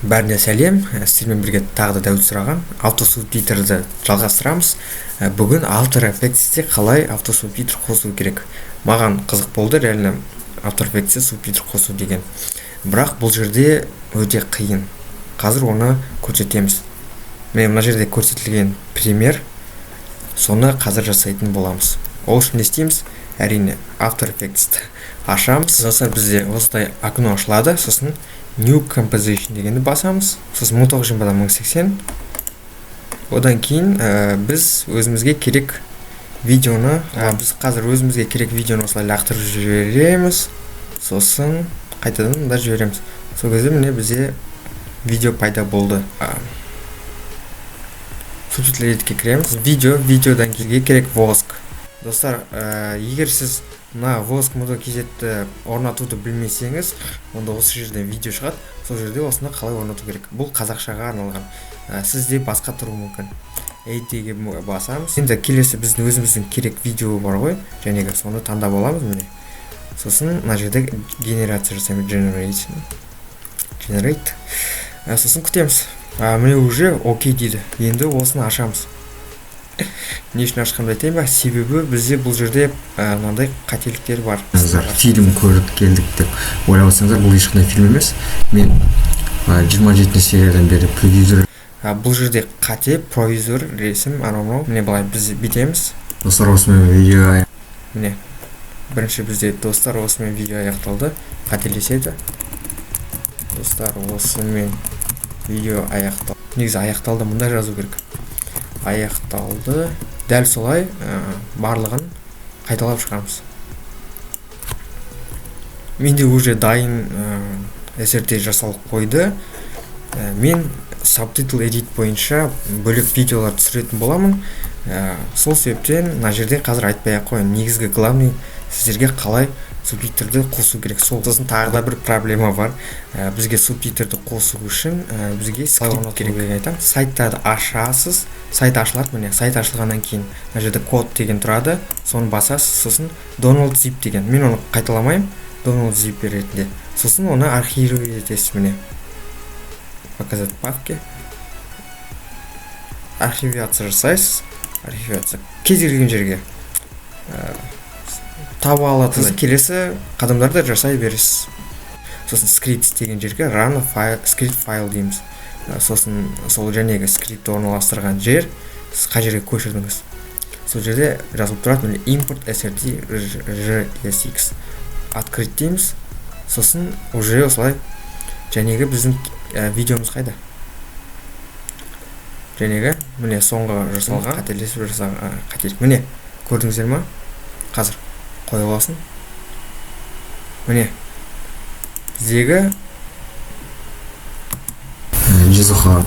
Бәріне сәлем, сіздермен бірге тағы да Дәуіт сұраған автосубтитрді жалғастырамыз. Бүгін After Effects'те қалай автосубтитр қосу керек. Маған қызық болды, реально After Effects'те субтитр қосу деген. Бірақ бұл жерде өте қиын. Қазір оны көрсетеміз. Міне мына жерде көрсетілген пример, соны қазір жасайтын боламыз. Ол үшін не істейміз? Әрине After Effects'ті ашамыз. Сосын бізде осылай окно ашылады, сосын New Composition дегенді басамыз. Сосын 1980. Одан кейін біз өзімізге керек видеоны, біз қазір өзімізге керек видеоны осылай лақтырып жібереміз. Сосын қайтадан да жібереміз. Сол кезде міне бізде видео пайда болды. Субтитрлерге кіреміз. Видеодан кейін керек воск. Достар, егер сіз мына воск кз-ді орнатуды білмесеңіз, онда осы жерде видео шығады. Сол жерде осыны қалай орнату керек. Бұл қазақшаға арналған. Сізде басқа тұру мүмкін. Әйтеге басамыз. Енді келесі біздің өзіміздің керек видео бар ғой, және соны таңдап аламыз міне. Сосын мына жерде генерация жасаймыз, generate. Сосын күтеміз. Міне уже окей дейді. Енді осыны ашамыз. Не үшін ашқанды айтайын ба? Себебі бізде бұл жерде мынандай қателіктер бар. Фильм көріп келдік деп ойлап отырсаңыздар, бұл ешқандай фильм емес. Мен 27 сериядан бері провизор. Бұл жерде қате, провизор, ресім, анау. Міне былай біз бітеміз. Достар, осымен видео міне. Бірінші бізде достар, осымен видео аяқталды. Қателеседі. Достар, осымен видео аяқталды. Негізі аяқталды, мұнда жазу керек. Аяқталды. Дәл солай барлығын қайталап шығамыз. Менде уже дайын SRT жасалып қойды. Мен Subtitle Edit бойынша бөлек видеолар түсіретін боламын. Сол себептен мына жерде қазір айтпай ақ қояйын. Негізгі главный сіздерге қалай субтитрді қосу керек. Сосын тағы да бір проблема бар. Бізге субтитрді қосу үшін бізге скрипт керек деп айтамын. Сайттарды ашасыз, сайт ашылады. Міне сайт ашылғаннан кейін мына жерде код деген тұрады. Соны басасыз, сосын Donald Zip деген. Мен оны қайталамаймын, Donald Zip ретінде. Сосын оны архивировать етесіз міне. Показать папке. Архивация жасайсыз. Архивация кез келген жерге таба алатыныз. Келесі қадамдарды жасай бересіз. Сосын скрипт деген жерге run script file дейміз. Сосын сол жәнегі скриптті орналастырған жер, сіз қай жерге көшірдіңіз. Сол жерде жазылып тұрады, міне import srt rsx открыть дейміз. Сосын уже осылай жәнегі біздің видеомыз қайда. Жәнегі міне соңғы жасалған қателесіп жасалған қателік. Міне көрдіңіздер ма? Қазір қойып алсын. Міне біздегі Жезуха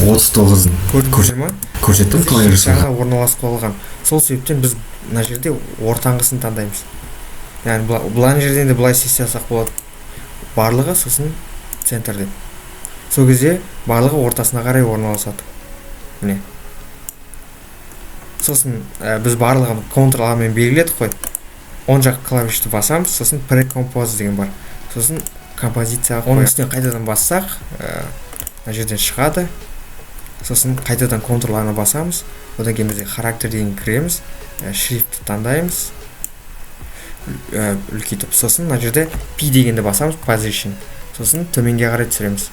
39-ын көрдіңіздер ма? Көрсеттім қалай жасалған. Орналасып қойылған. Сол себептен біз мына жерде ортаңғысын таңдаймыз. Яғни бұлан жерден де бұлай істесек болады. Барлығы сосын центрде. Сол кезде барлығы ортасына қарай орналасады. Міне. Сосын біз барлығын Ctrl-A-мен белгіледік қой. Оң жақ клавишті басамыз, сосын Pre-Compose деген бар. Сосын композицияға қойып. Оның үстіне қайтадан бассақ, мына жерден шығады. Сосын қайтадан Ctrl-A-ны басамыз. Одан кейін бізде характер деген кіреміз. Шрифтті таңдаймыз. Үлкейтіп. Сосын мына жерде P дегенді басамыз, Position. Сосын төменге қарай түсіреміз.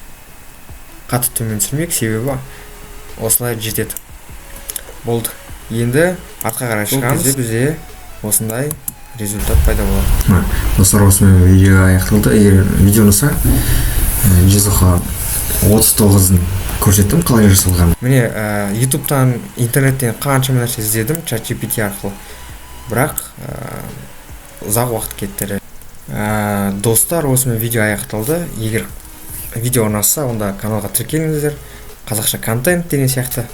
Қатты төмен түсірмейік, себебі осылай жетеді. Болды. Енді артқа қарай шығамыз. Бізде осындай результат пайда болады. Достар, осымен видео аяқталды. Егер видео ұнаса, Жезуха 39-ын көрсеттім қалай жасалған. Міне YouTube-тан, интернеттен қанша нәрсе іздедім ChatGPT арқылы. Бірақ ұзақ уақыт кетті. Достар, осымен видео аяқталды. Егер видео ұнаса, онда каналға тіркеліңіздер. Қазақша контент деген сияқты.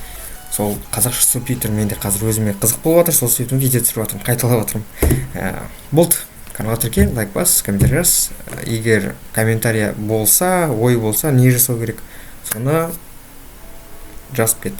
Сол қазақша субтитр менде қазір өзіме қызық болып жатыр. Сол себептен видео түсіріп жатырмын, қайталап жатырмын. Болды. Каналға тіркел, лайк бас, комментарий жаз. Егер комментарий болса, ой болса, не жасау керек, соны жазып кет.